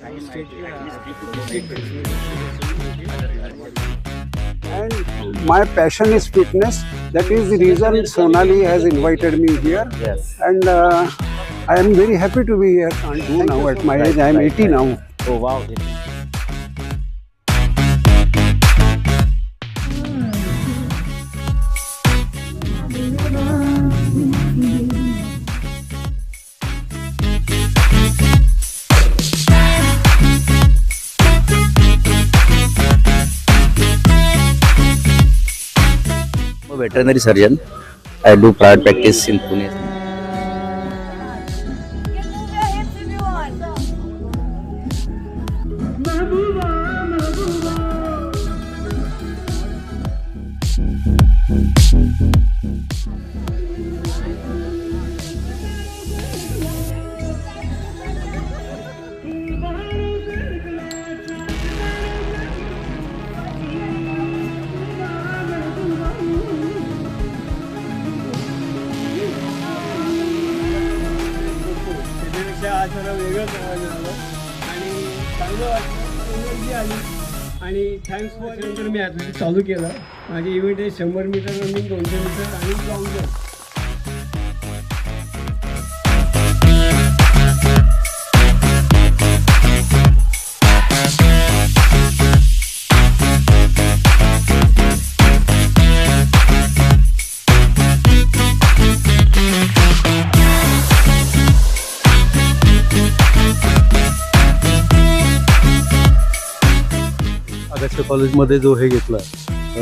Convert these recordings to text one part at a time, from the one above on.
And my passion is fitness. That is the reason Sonali has invited me here. Yes. And I am very happy to be here. Can't do now at my age. I am 80 now. Oh wow. I'm a veterinary surgeon. I do private practice in Pune. आणि thanks for नंतर मी athletics चालू केलं. माझे event आहे 100 metre running, 200 metre आणि long jump. Agashe कॉलेजमध्ये जो हे घेतला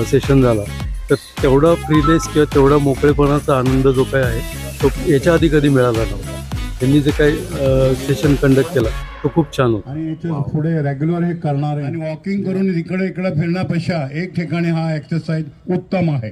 सेशन झाला, तर तेवढा फ्रीनेस किंवा तेवढा मोकळेपणाचा आनंद जो काय आहे तो याच्या आधी कधी मिळाला नव्हता. त्यांनी जे काही सेशन कंडक्ट केला तो खूप छान होता. आणि याच्या पुढे रेग्युलर हे करणार आहे आणि वॉकिंग करून इकडे इकडे फिरण्यापेक्षा एक ठिकाणी हा एक्सरसाइज उत्तम आहे.